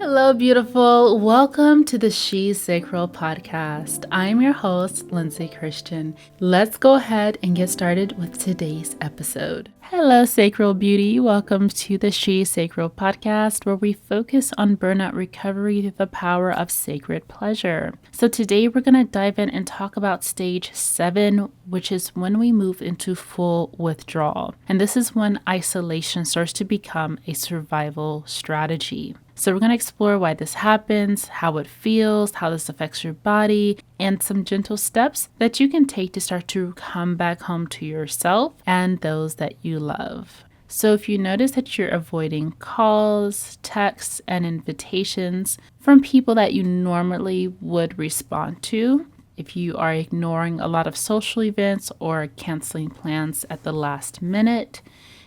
Hello, beautiful. Welcome to the She Sacral podcast. I'm your host, Lindsay Christian. Let's go ahead and get started with today's episode. Hello, Sacral Beauty. Welcome to the She Sacral podcast, where we focus on burnout recovery through the power of sacred pleasure. So today we're going to dive in and talk about stage 7, which is when we move into full withdrawal. And this is when isolation starts to become a survival strategy. So we're going to explore why this happens, how it feels, how this affects your body, and some gentle steps that you can take to start to come back home to yourself and those that you love. So if you notice that you're avoiding calls, texts, and invitations from people that you normally would respond to, if you are ignoring a lot of social events or canceling plans at the last minute,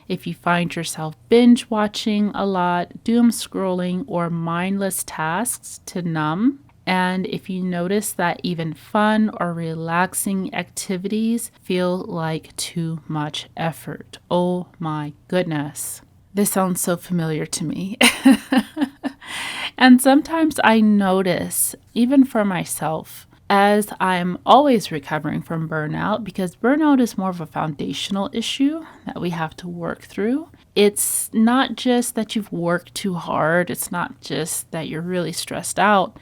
if you find yourself binge watching a lot, doom scrolling, or mindless tasks to numb, and if you notice that even fun or relaxing activities feel like too much effort. Oh my goodness. This sounds so familiar to me. And sometimes I notice, even for myself, as I'm always recovering from burnout, because burnout is more of a foundational issue that we have to work through. It's not just that you've worked too hard. It's not just that you're really stressed out.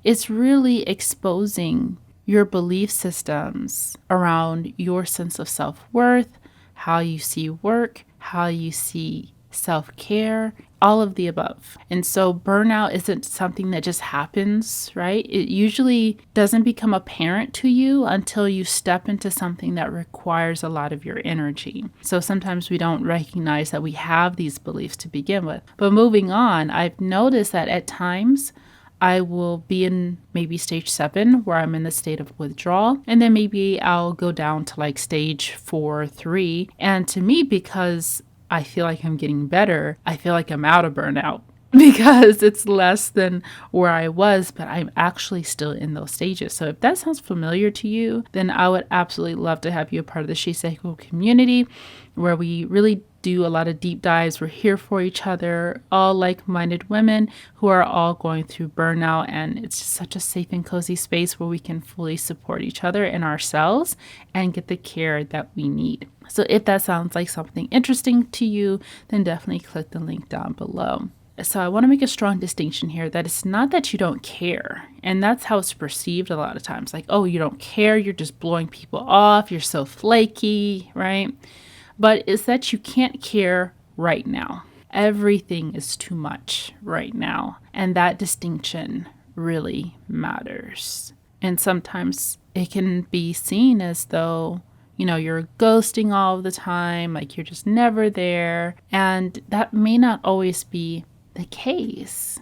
It's really exposing your belief systems around your sense of self-worth, how you see work, how you see self-care, all of the above. And so burnout isn't something that just happens, right? It usually doesn't become apparent to you until you step into something that requires a lot of your energy. So sometimes we don't recognize that we have these beliefs to begin with. But moving on, I've noticed that at times I will be in maybe stage 7 where I'm in the state of withdrawal. And then maybe I'll go down to like stage 4, 3. And to me, because I feel like I'm getting better, I feel like I'm out of burnout because it's less than where I was, but I'm actually still in those stages. So if that sounds familiar to you, then I would absolutely love to have you a part of the She Sacral community, where we really do a lot of deep dives. We're here for each other, all like-minded women who are all going through burnout, and it's just such a safe and cozy space where we can fully support each other and ourselves and get the care that we need. So if that sounds like something interesting to you, then definitely click the link down below. So I want to make a strong distinction here that it's not that you don't care. And that's how it's perceived a lot of times. Like, oh, you don't care. You're just blowing people off. You're so flaky, right? But it's that you can't care right now. Everything is too much right now. And that distinction really matters. And sometimes it can be seen as though, you're ghosting all the time, like you're just never there. And that may not always be the case,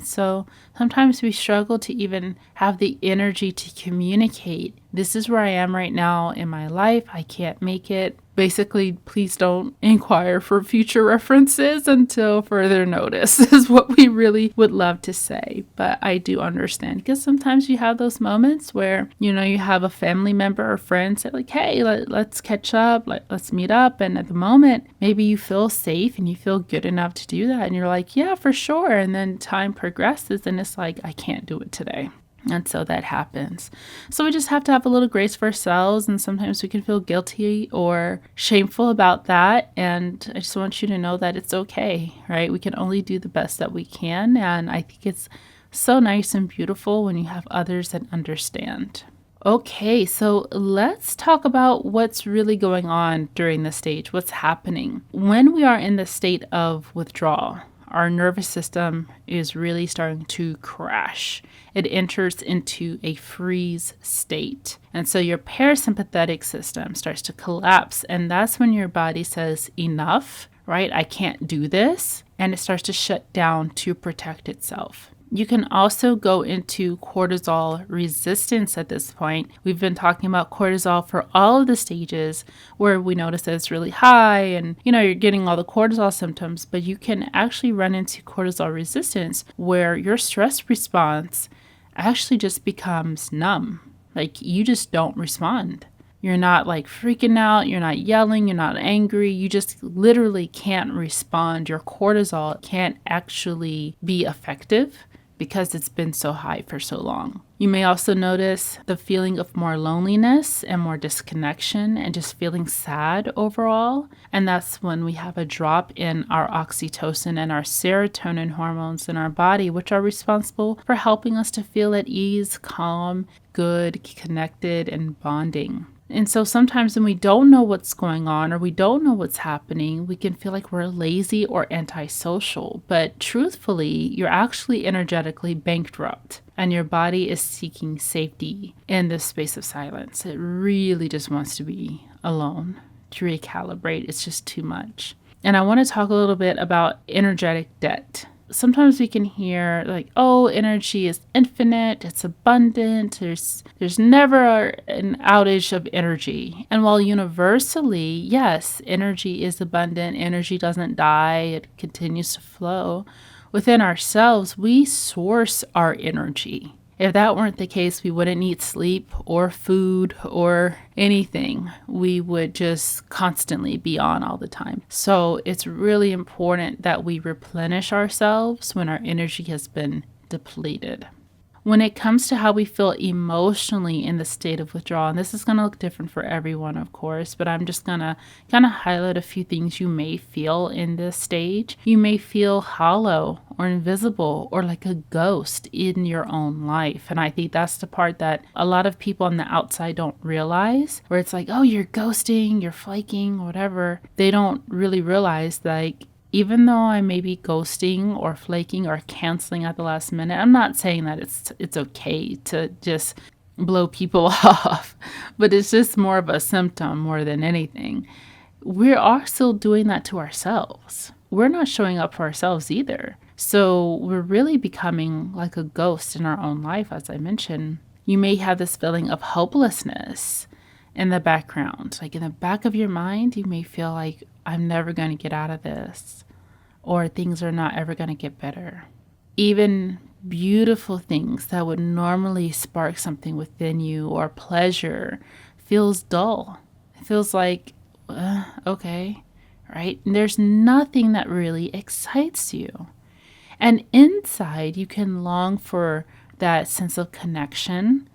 So sometimes we struggle to even have the energy to communicate. This is where I am right now in my life. I can't make it. Basically, please don't inquire for future references until further notice is what we really would love to say. But I do understand, because sometimes you have those moments where, you have a family member or friend say like, hey, let's catch up, let's meet up. And at the moment, maybe you feel safe and you feel good enough to do that. And you're like, yeah, for sure. And then time progresses and it's like, I can't do it today. And so that happens. So we just have to have a little grace for ourselves. And sometimes we can feel guilty or shameful about that. And I just want you to know that it's okay, right? We can only do the best that we can. And I think it's so nice and beautiful when you have others that understand. Okay, so let's talk about what's really going on during this stage, what's happening. When we are in the state of withdrawal, our nervous system is really starting to crash. It enters into a freeze state. And so your parasympathetic system starts to collapse. And that's when your body says, enough, right? I can't do this. And it starts to shut down to protect itself. You can also go into cortisol resistance at this point. We've been talking about cortisol for all of the stages where we notice that it's really high and, you're getting all the cortisol symptoms, but you can actually run into cortisol resistance where your stress response actually just becomes numb. Like you just don't respond. You're not like freaking out. You're not yelling. You're not angry. You just literally can't respond. Your cortisol can't actually be effective because it's been so high for so long. You may also notice the feeling of more loneliness and more disconnection and just feeling sad overall. And that's when we have a drop in our oxytocin and our serotonin hormones in our body, which are responsible for helping us to feel at ease, calm, good, connected, and bonding. And so sometimes when we don't know what's going on or we don't know what's happening, we can feel like we're lazy or antisocial. But truthfully, you're actually energetically bankrupt and your body is seeking safety in this space of silence. It really just wants to be alone, to recalibrate. It's just too much. And I want to talk a little bit about energetic debt. Sometimes we can hear like, oh, energy is infinite, it's abundant, there's never an outage of energy. And while universally, yes, energy is abundant, energy doesn't die, it continues to flow, within ourselves, we source our energy. If that weren't the case, we wouldn't need sleep or food or anything. We would just constantly be on all the time. So it's really important that we replenish ourselves when our energy has been depleted. When it comes to how we feel emotionally in the state of withdrawal, and this is going to look different for everyone, of course, but I'm just going to kind of highlight a few things you may feel in this stage. You may feel hollow or invisible or like a ghost in your own life. And I think that's the part that a lot of people on the outside don't realize, where it's like, oh, you're ghosting, you're flaking, whatever. They don't really realize like, even though I may be ghosting or flaking or canceling at the last minute, I'm not saying that it's okay to just blow people off, but it's just more of a symptom more than anything. We are still doing that to ourselves. We're not showing up for ourselves either. So we're really becoming like a ghost in our own life, as I mentioned. You may have this feeling of hopelessness in the background. Like in the back of your mind, you may feel like, I'm never going to get out of this, or things are not ever going to get better. Even beautiful things that would normally spark something within you or pleasure feels dull. It feels like, okay, right? And there's nothing that really excites you. And inside, you can long for that sense of connection,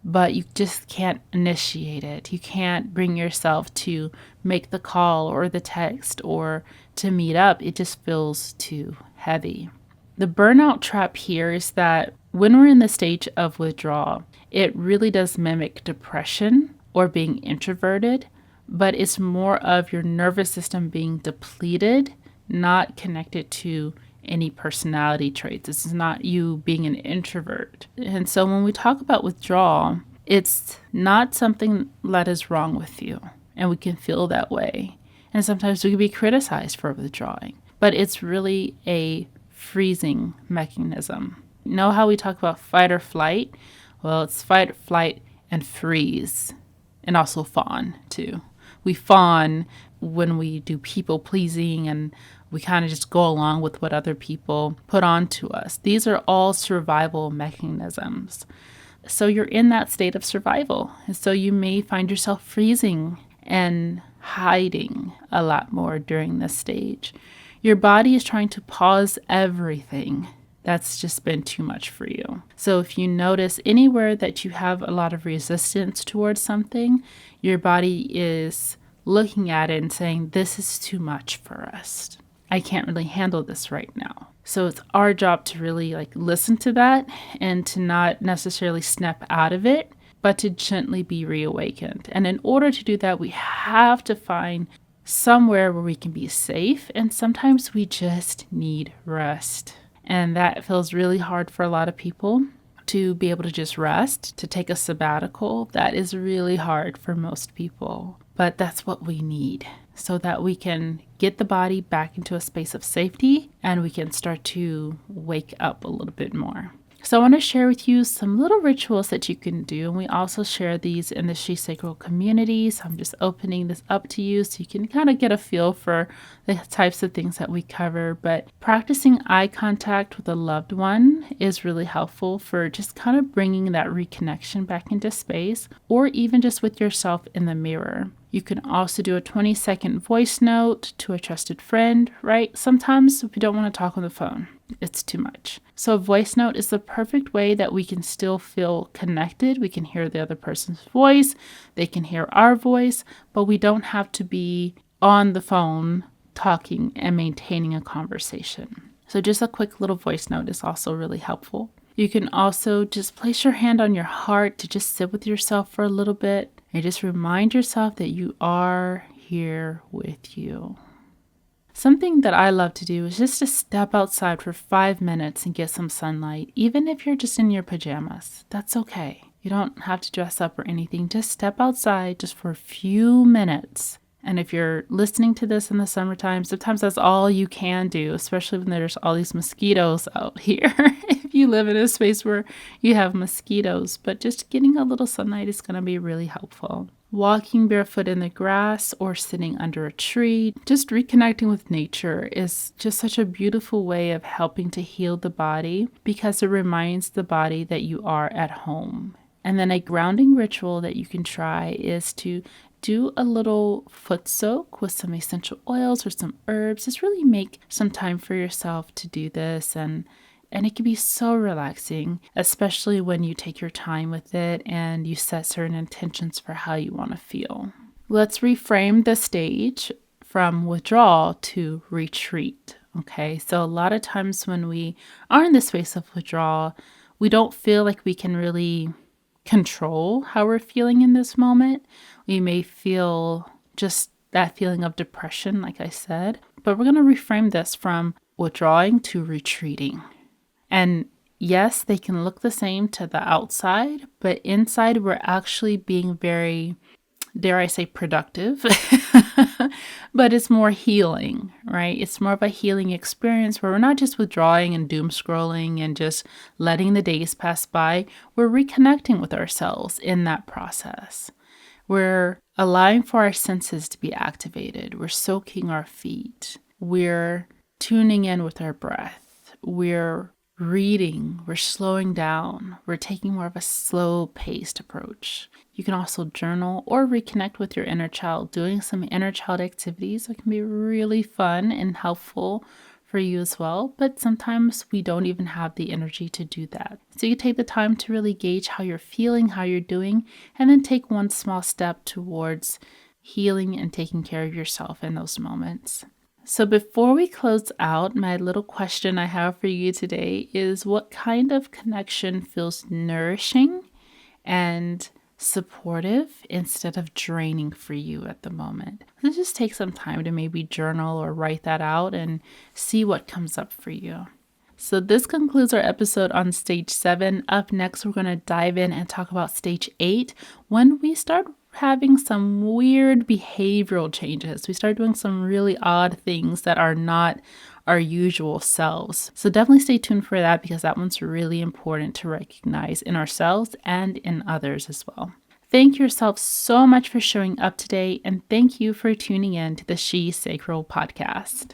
but you just can't initiate it. You can't bring yourself to make the call or the text or to meet up. It just feels too heavy. The burnout trap here is that when we're in the stage of withdrawal, it really does mimic depression or being introverted, but it's more of your nervous system being depleted, not connected to any personality traits. This is not you being an introvert. And so when we talk about withdrawal, it's not something that is wrong with you. And we can feel that way. And sometimes we can be criticized for withdrawing. But it's really a freezing mechanism. You know how we talk about fight or flight? Well, it's fight, flight, and freeze. And also fawn, too. We fawn when we do people pleasing and we kind of just go along with what other people put on to us. These are all survival mechanisms. So you're in that state of survival. And so you may find yourself freezing and hiding a lot more during this stage. Your body is trying to pause everything that's just been too much for you. So if you notice anywhere that you have a lot of resistance towards something, your body is looking at it and saying, this is too much for us. I can't really handle this right now. So it's our job to really listen to that and to not necessarily snap out of it, but to gently be reawakened. And in order to do that, we have to find somewhere where we can be safe. And sometimes we just need rest. And that feels really hard for a lot of people, to be able to just rest, to take a sabbatical. That is really hard for most people. But that's what we need, so that we can get the body back into a space of safety and we can start to wake up a little bit more. So I want to share with you some little rituals that you can do. And we also share these in the She Sacral community. So I'm just opening this up to you so you can kind of get a feel for the types of things that we cover. But practicing eye contact with a loved one is really helpful for just kind of bringing that reconnection back into space, or even just with yourself in the mirror. You can also do a 20-second voice note to a trusted friend, right? Sometimes we don't want to talk on the phone. It's too much. So a voice note is the perfect way that we can still feel connected. We can hear the other person's voice. They can hear our voice, but we don't have to be on the phone talking and maintaining a conversation. So just a quick little voice note is also really helpful. You can also just place your hand on your heart to just sit with yourself for a little bit and just remind yourself that you are here with you. Something that I love to do is just to step outside for 5 minutes and get some sunlight, even if you're just in your pajamas. That's okay. You don't have to dress up or anything. Just step outside just for a few minutes. And if you're listening to this in the summertime, sometimes that's all you can do, especially when there's all these mosquitoes out here. If you live in a space where you have mosquitoes, but just getting a little sunlight is going to be really helpful. Walking barefoot in the grass or sitting under a tree, just reconnecting with nature is just such a beautiful way of helping to heal the body because it reminds the body that you are at home. And then a grounding ritual that you can try is to do a little foot soak with some essential oils or some herbs. Just really make some time for yourself to do this, and it can be so relaxing, especially when you take your time with it and you set certain intentions for how you want to feel. Let's reframe the stage from withdrawal to retreat. Okay, so a lot of times when we are in the space of withdrawal, we don't feel like we can really control how we're feeling in this moment. We may feel just that feeling of depression, like I said, but we're going to reframe this from withdrawing to retreating. And yes, they can look the same to the outside, but inside we're actually being very, dare I say, productive, but it's more healing, right? It's more of a healing experience where we're not just withdrawing and doom scrolling and just letting the days pass by. We're reconnecting with ourselves in that process. We're allowing for our senses to be activated. We're soaking our feet. We're tuning in with our breath. We're reading. We're slowing down. We're taking more of a slow-paced approach. You can also journal or reconnect with your inner child, doing some inner child activities that can be really fun and helpful for you as well, but sometimes we don't even have the energy to do that. So you take the time to really gauge how you're feeling, how you're doing, and then take one small step towards healing and taking care of yourself in those moments. So before we close out, my little question I have for you today is, what kind of connection feels nourishing and supportive instead of draining for you at the moment? Let's just take some time to maybe journal or write that out and see what comes up for you. So this concludes our episode on stage 7. Up next, we're going to dive in and talk about stage 8, when we start having some weird behavioral changes. We start doing some really odd things that are not our usual selves. So definitely stay tuned for that, because that one's really important to recognize in ourselves and in others as well. Thank yourself so much for showing up today, and thank you for tuning in to the She Sacral podcast.